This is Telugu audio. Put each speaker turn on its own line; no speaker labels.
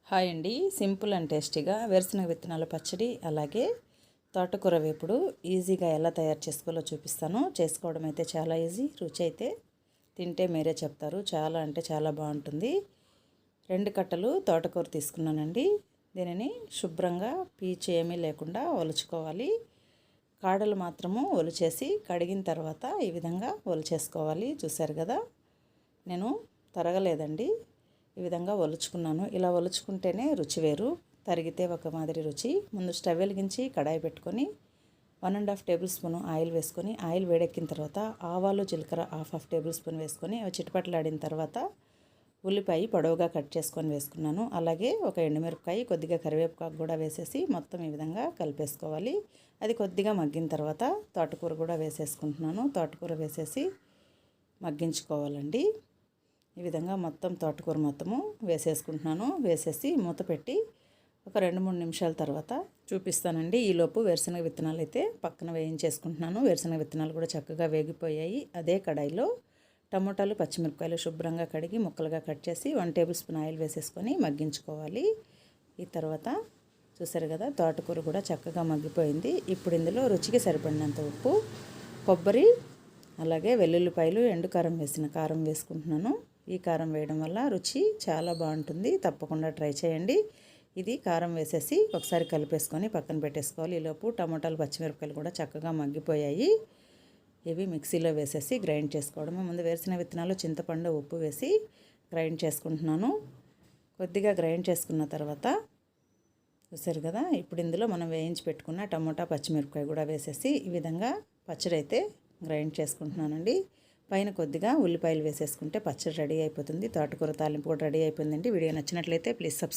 హాయ్ అండి. సింపుల్ అండ్ టేస్టీగా వేరుశనగ విత్తనాల పచ్చడి అలాగే తోటకూర వేపుడు ఈజీగా ఎలా తయారు చేసుకోవాలో చూపిస్తాను. చేసుకోవడం అయితే చాలా ఈజీ, రుచి అయితే తింటే మీరే చెప్తారు. చాలా అంటే చాలా బాగుంటుంది. 2 కట్టలు తోటకూర తీసుకున్నానండి. దీనిని శుభ్రంగా పీచు ఏమీ లేకుండా ఒలుచుకోవాలి. కాడలు మాత్రము ఒలిచేసి కడిగిన తర్వాత ఈ విధంగా ఒలిచేసుకోవాలి. చూశారు కదా, నేను తరగలేదండి, ఈ విధంగా ఒలుచుకున్నాను. ఇలా ఒలుచుకుంటేనే రుచి వేరు, తరిగితే ఒక మాదిరి రుచి. ముందు స్టవ్ వెలిగించి కడాయి పెట్టుకొని 1.5 టేబుల్ స్పూన్ ఆయిల్ వేసుకొని, ఆయిల్ వేడెక్కిన తర్వాత ఆవాలు జీలకర్ర హాఫ్ టేబుల్ స్పూన్ వేసుకొని చిటపటలాడిన తర్వాత ఉల్లిపాయ పొడవుగా కట్ చేసుకొని వేసుకున్నాను. అలాగే ఒక ఎండుమిరపకాయ, కొద్దిగా కరివేపాకు కూడా వేసేసి మొత్తం ఈ విధంగా కలిపేసుకోవాలి. అది కొద్దిగా మగ్గిన తర్వాత తోటకూర కూడా వేసేసుకుంటున్నాను. తోటకూర వేసేసి మగ్గించుకోవాలండి. ఈ విధంగా మొత్తం తోటకూర మొత్తము వేసేసుకుంటున్నాను. వేసేసి మూత పెట్టి ఒక 2-3 నిమిషాల తర్వాత చూపిస్తానండి. ఈలోపు వేరుశనగ విత్తనాలు అయితే పక్కన వేయించేసుకుంటున్నాను. వేరుశనగ విత్తనాలు కూడా చక్కగా వేగిపోయాయి. అదే కడాయిలో టమోటాలు, పచ్చిమిరపకాయలు శుభ్రంగా కడిగి ముక్కలుగా కట్ చేసి 1 టేబుల్ స్పూన్ ఆయిల్ వేసేసుకొని మగ్గించుకోవాలి. ఈ తర్వాత చూసారు కదా, తోటకూర కూడా చక్కగా మగ్గిపోయింది. ఇప్పుడు ఇందులో రుచికి సరిపడినంత ఉప్పు, కొబ్బరి అలాగే వెల్లుల్లిపాయలు, ఎండు కారం వేసుకుంటున్నాను. ఈ కారం వేయడం వల్ల రుచి చాలా బాగుంటుంది. తప్పకుండా ట్రై చేయండి. ఇది కారం వేసేసి ఒకసారి కలిపేసుకొని పక్కన పెట్టేసుకోవాలి. ఈలోపు టమోటాలు, పచ్చిమిరపకాయలు కూడా చక్కగా మగ్గిపోయాయి. ఇవి మిక్సీలో వేసేసి గ్రైండ్ చేసుకోవడము. ముందు వేరుశనగ విత్తనాలు, చింతపండు, ఉప్పు వేసి గ్రైండ్ చేసుకుంటున్నాను. కొద్దిగా గ్రైండ్ చేసుకున్న తర్వాత చూసారు కదా, ఇప్పుడు ఇందులో మనం వేయించి పెట్టుకున్న టమోటా, పచ్చిమిరపకాయ కూడా వేసేసి ఈ విధంగా పచ్చడి అయితే గ్రైండ్ చేసుకుంటున్నానండి. పైన కొద్దిగా ఉల్లిపాయలు వేసేసుకుంటే పచ్చడి రెడీ అయిపోతుంది. తోటకూర తాలింపు కూడా రెడీ అయిపోయిందండి. వీడియో నచ్చినట్లయితే ప్లీజ్ సబ్స్క్రైబ్.